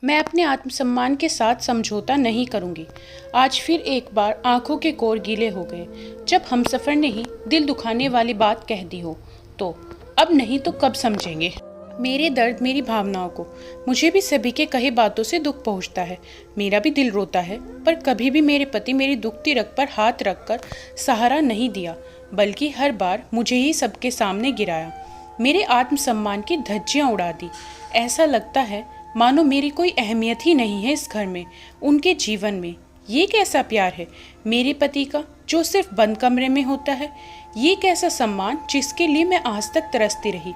मैं अपने आत्मसम्मान के साथ समझौता नहीं करूंगी। आज फिर एक बार आंखों के कोर गीले हो गए जब हमसफर ने ही दिल दुखाने वाली बात कह दी हो। तो अब नहीं तो कब समझेंगे मेरे दर्द, मेरी भावनाओं को। मुझे भी सभी के कहे बातों से दुख पहुंचता है, मेरा भी दिल रोता है, पर कभी भी मेरे पति मेरी दुखती रग पर हाथ रखकर सहारा नहीं दिया, बल्कि हर बार मुझे ही सबके सामने गिराया, मेरे आत्मसम्मान की धज्जियां उड़ा दी। ऐसा लगता है मानो मेरी कोई अहमियत ही नहीं है इस घर में, उनके जीवन में। ये कैसा प्यार है मेरे पति का जो सिर्फ बंद कमरे में होता है? ये कैसा सम्मान जिसके लिए मैं आज तक तरसती रही?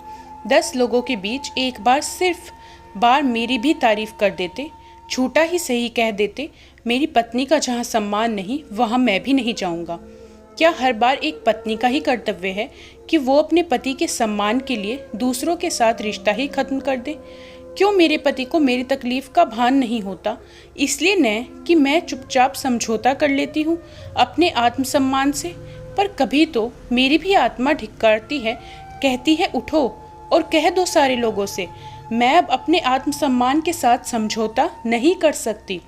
10 लोगों के बीच एक बार सिर्फ बार मेरी भी तारीफ कर देते, झूठा ही सही कह देते। मेरी पत्नी का जहाँ सम्मान नहीं वहाँ मैं भी नहीं जाऊँगा। क्या हर बार एक पत्नी का ही कर्तव्य है कि वो अपने पति के सम्मान के लिए दूसरों के साथ रिश्ता ही खत्म कर दे? क्यों मेरे पति को मेरी तकलीफ का भान नहीं होता? इसलिए न कि मैं चुपचाप समझौता कर लेती हूँ अपने आत्मसम्मान से, पर कभी तो मेरी भी आत्मा धिक्कारती है, कहती है उठो और कह दो सारे लोगों से, मैं अब अपने आत्मसम्मान के साथ समझौता नहीं कर सकती।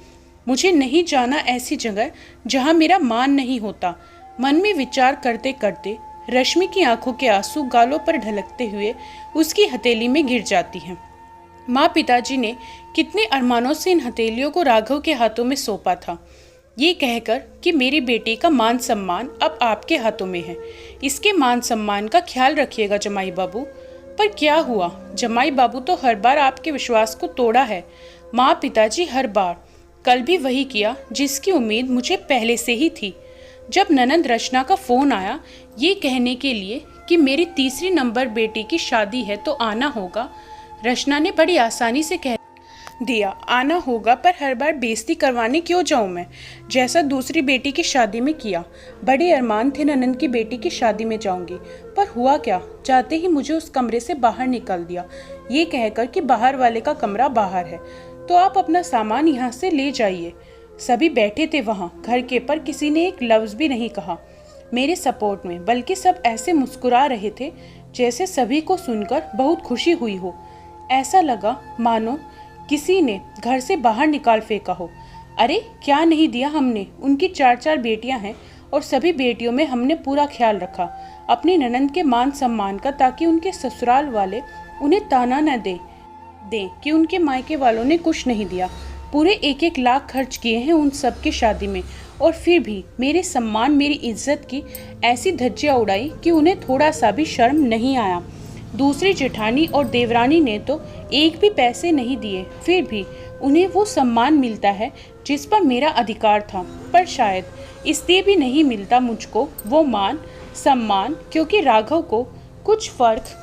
मुझे नहीं जाना ऐसी जगह जहाँ मेरा मान नहीं होता। मन में विचार करते करते रश्मि की आंखों के आंसू गालों पर ढलकते हुए उसकी हथेली में गिर जाती हैं। माँ पिताजी ने कितने अरमानों से इन हथेलियों को राघव के हाथों में सौंपा था, ये कहकर कि मेरी बेटी का मान सम्मान अब आपके हाथों में है, इसके मान सम्मान का ख्याल रखिएगा जमाई बाबू। पर क्या हुआ? जमाई बाबू तो हर बार आपके विश्वास को तोड़ा है। माँ पिताजी हर बार, कल भी वही किया जिसकी उम्मीद मुझे पहले से ही थी। जब ननंद रचना का फोन आया ये कहने के लिए कि मेरी तीसरी नंबर बेटी की शादी है तो आना होगा, रचना ने बड़ी आसानी से कह दिया आना होगा, पर हर बार बेइज्जती करवाने क्यों जाऊं मैं, जैसा दूसरी बेटी की शादी में किया। बड़े अरमान थे ननंद की बेटी की शादी में जाऊंगी, पर हुआ क्या, जाते ही मुझे उस कमरे से बाहर निकाल दिया, ये कहकर कि बाहर वाले का कमरा बाहर है तो आप अपना सामान यहाँ से ले जाइए। सभी बैठे थे वहाँ घर के, पर किसी ने एक लफ्ज भी नहीं कहा मेरे सपोर्ट में, बल्कि सब ऐसे मुस्कुरा रहे थे जैसे सभी को सुनकर बहुत खुशी हुई हो। ऐसा लगा मानो किसी ने घर से बाहर निकाल फेंका हो। अरे क्या नहीं दिया हमने, उनकी 4-4 बेटियां हैं और सभी बेटियों में हमने पूरा ख्याल रखा अपनी ननंद के मान सम्मान का, ताकि उनके ससुराल वाले उन्हें ताना न दें कि उनके मायके वालों ने कुछ नहीं दिया। पूरे 1-1 लाख खर्च किए हैं उन सब की शादी में, और फिर भी मेरे सम्मान, मेरी इज्जत की ऐसी धज्जियां उड़ाई कि उन्हें थोड़ा सा भी शर्म नहीं आया। दूसरी जेठानी और देवरानी ने तो एक भी पैसे नहीं दिए, फिर भी उन्हें वो सम्मान मिलता है जिस पर मेरा अधिकार था। पर शायद इसलिए भी नहीं मिलता मुझको वो मान सम्मान क्योंकि राघव को कुछ फर्क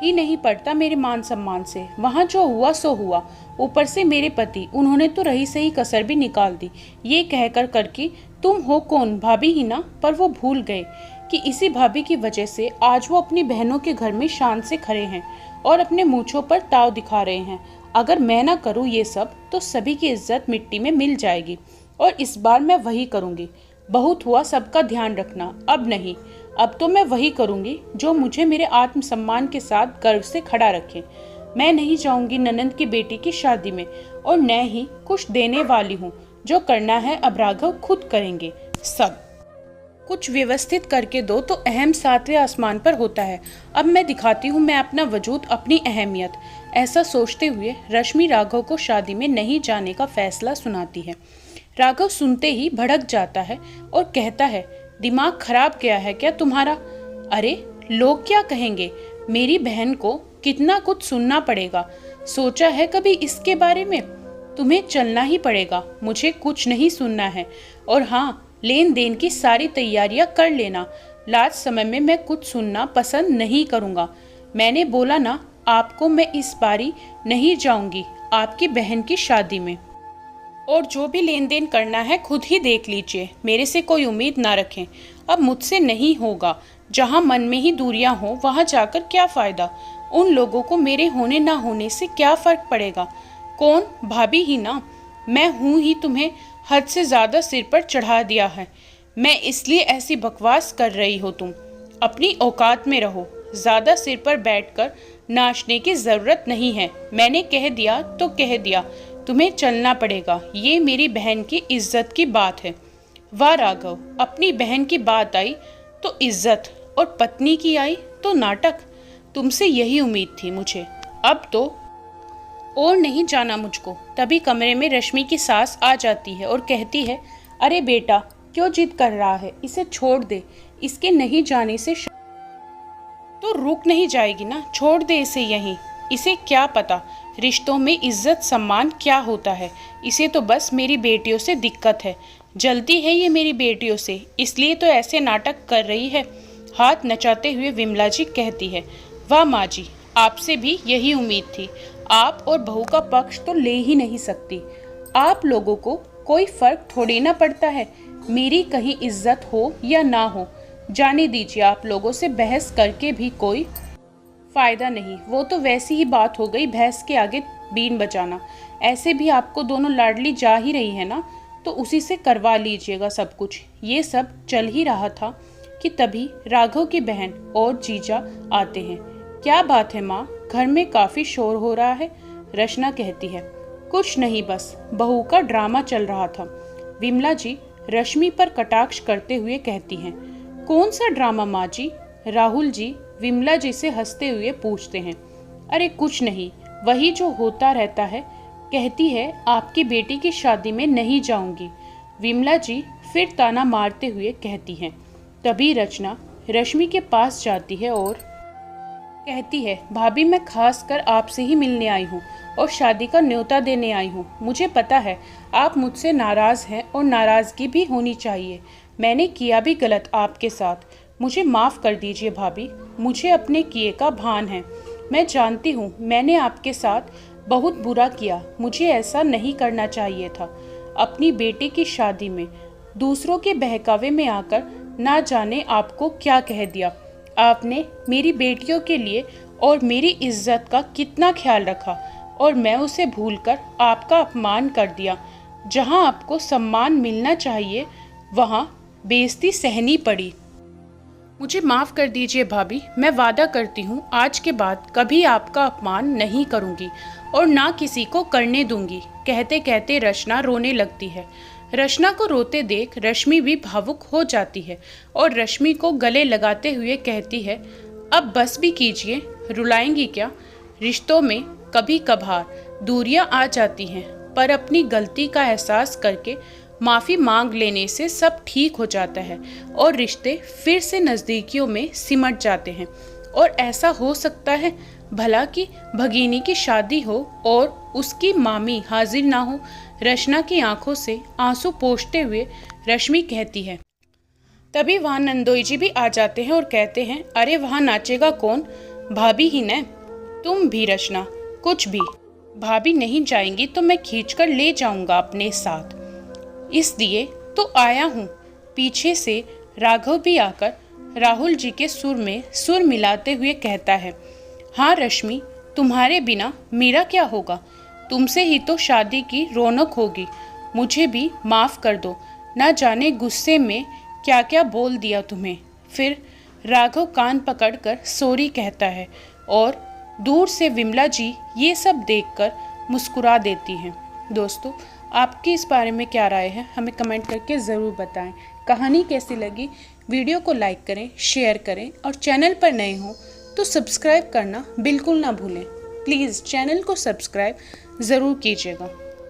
ही नहीं पड़ता मेरे मान सम्मान से। वहाँ जो हुआ सो हुआ। ऊपर से मेरे पति, उन्होंने तो रही सही कसर भी निकाल दी, ये कहकर कि तुम हो कौन, भाभी ही ना। पर वो भूल गए कि इसी भाभी की वजह से आज वो अपनी बहनों के घर में शान से खड़े हैं और अपने मूंछों पर ताव दिखा रहे हैं। अगर मैं ना करूँ ये सब तो सभी की इज्जत मिट्टी में मिल जाएगी, और इस बार मैं वही करूँगी। बहुत हुआ सबका ध्यान रखना, अब नहीं, अब तो मैं वही करूँगी जो मुझे मेरे आत्मसम्मान के साथ गर्व से खड़ा रखे। मैं नहीं जाऊँगी ननंद की बेटी की शादी में, और न ही कुछ देने वाली हूँ। जो करना है अब राघव खुद करेंगे। सब कुछ व्यवस्थित करके दो तो अहम 7वें आसमान पर होता है। अब मैं दिखाती हूँ मैं अपना वजूद, अपनी अहमियत। ऐसा सोचते हुए रश्मि राघव को शादी में नहीं जाने का फैसला सुनाती है। राघव सुनते ही भड़क जाता है और कहता है, दिमाग खराब गया है क्या तुम्हारा? अरे लोग क्या कहेंगे, मेरी बहन को कितना कुछ सुनना पड़ेगा। सोचा है कभी इसके बारे में? तुम्हें चलना ही पड़ेगा, मुझे कुछ नहीं सुनना है। और हाँ, लेन देन की सारी तैयारियां कर लेना। लास्ट समय में मैं कुछ सुनना पसंद नहीं करूँगा। मैंने बोला ना आपको, मैं इस बारी नहीं जाऊँगी आपकी बहन की शादी में। और जो भी लेन देन करना है खुद ही देख लीजिए, मेरे से कोई उम्मीद ना रखें। अब मुझसे नहीं होगा। जहाँ मन में ही दूरियां हो वहाँ जाकर क्या फ़ायदा? उन लोगों को मेरे होने ना होने से क्या फ़र्क पड़ेगा? कौन, भाभी ही ना। मैं हूँ ही तुम्हें हद से ज़्यादा सिर पर चढ़ा दिया है। मैं इसलिए ऐसी बकवास कर रही हो। तुम अपनी औकात में रहो, ज़्यादा सिर पर बैठकर नाचने की ज़रूरत नहीं है। मैंने कह दिया तो कह दिया। तुम्हें चलना पड़ेगा, ये मेरी बहन की इज्जत की बात है। वाह राघव, अपनी बहन की बात आई तो इज्जत और पत्नी की आई तो नाटक। तुमसे यही उम्मीद थी मुझे। अब तो और नहीं जाना मुझको। तभी कमरे में रश्मि की सास आ जाती है और कहती है, अरे बेटा क्यों जिद कर रहा है, इसे छोड़ दे। इसके नहीं जाने से तो रुक नहीं जाएगी ना, छोड़ दे इसे यहीं। इसे क्या पता रिश्तों में इज्जत सम्मान क्या होता है। इसे तो बस मेरी बेटियों से दिक्कत है, जलती है ये मेरी बेटियों से, इसलिए तो ऐसे नाटक कर रही है। हाथ नचाते हुए विमला जी कहती है, वाह माँ जी, आपसे भी यही उम्मीद थी। आप और बहू का पक्ष तो ले ही नहीं सकती। आप लोगों को कोई फर्क थोड़ी ना पड़ता है, मेरी कहीं इज्जत हो या ना हो। जाने दीजिए, आप लोगों से बहस करके भी कोई फायदा नहीं। वो तो वैसी ही बात हो गई, भैंस के आगे बीन बजाना। ऐसे भी आपको दोनों लाडली जा ही रही है ना, तो उसी से करवा लीजिएगा सब कुछ। ये सब चल ही रहा था कि तभी राघव की बहन और जीजा आते हैं। क्या बात है माँ, घर में काफी शोर हो रहा है। रचना कहती है, कुछ नहीं, बस बहू का ड्रामा चल रहा था। विमला जी रश्मि पर कटाक्ष करते हुए कहती हैं, कौन सा ड्रामा माँ जी? राहुल जी विमला जी से हंसते हुए पूछते हैं। अरे कुछ नहीं, वही जो होता रहता है। कहती है आपकी बेटी की शादी में नहीं जाऊंगी। विमला जी फिर ताना मारते हुए कहती हैं। तभी रचना रश्मि के पास जाती है और कहती है, भाभी मैं खास कर आपसे ही मिलने आई हूँ और शादी का न्योता देने आई हूँ। मुझे पता है आप मुझसे नाराज़ हैं और नाराज़गी भी होनी चाहिए। मैंने किया भी गलत आपके साथ, मुझे माफ़ कर दीजिए भाभी। मुझे अपने किए का भान है। मैं जानती हूँ मैंने आपके साथ बहुत बुरा किया, मुझे ऐसा नहीं करना चाहिए था। अपनी बेटी की शादी में दूसरों के बहकावे में आकर ना जाने आपको क्या कह दिया। आपने मेरी बेटियों के लिए और मेरी इज्जत का कितना ख्याल रखा और मैं उसे भूलकर आपका अपमान कर दिया। जहां आपको सम्मान मिलना चाहिए वहां बेइज्जती सहनी पड़ी। मुझे माफ़ कर दीजिए भाभी, मैं वादा करती हूँ आज के बाद कभी आपका अपमान नहीं करूँगी और ना किसी को करने दूंगी। कहते कहते रचना रोने लगती है। रचना को रोते देख रश्मि भी भावुक हो जाती है और रश्मि को गले लगाते हुए कहती है, अब बस भी कीजिए, रुलाएंगी क्या? रिश्तों में कभी कभार दूरियां आ जाती हैं, पर अपनी गलती का एहसास करके माफ़ी मांग लेने से सब ठीक हो जाता है और रिश्ते फिर से नज़दीकियों में सिमट जाते हैं। और ऐसा हो सकता है भला कि भगीनी की शादी हो और उसकी मामी हाजिर ना हो। रचना की आंखों से आंसू पोंछते हुए रश्मि कहती है। तभी वहाँ नंदोई जी भी आ जाते हैं और कहते हैं, अरे वहाँ नाचेगा कौन? भाभी ही न? तुम भी रचना, कुछ भी। भाभी नहीं जाएंगी तो मैं खींचकर ले जाऊंगा अपने साथ, इसलिए तो आया हूँ। पीछे से राघव भी आकर राहुल जी के सुर में सुर मिलाते हुए कहता है, हाँ रश्मि, तुम्हारे बिना मेरा क्या होगा? तुमसे ही तो शादी की रौनक होगी। मुझे भी माफ़ कर दो, ना जाने गुस्से में क्या क्या बोल दिया तुम्हें। फिर राघव कान पकड़कर सॉरी कहता है और दूर से विमला जी ये सब देखकर मुस्कुरा देती हैं। दोस्तों, आपकी इस बारे में क्या राय है, हमें कमेंट करके ज़रूर बताएं। कहानी कैसी लगी? वीडियो को लाइक करें, शेयर करें और चैनल पर नए हों तो सब्सक्राइब करना बिल्कुल ना भूलें। प्लीज़ चैनल को सब्सक्राइब ज़रूर कीजिएगा।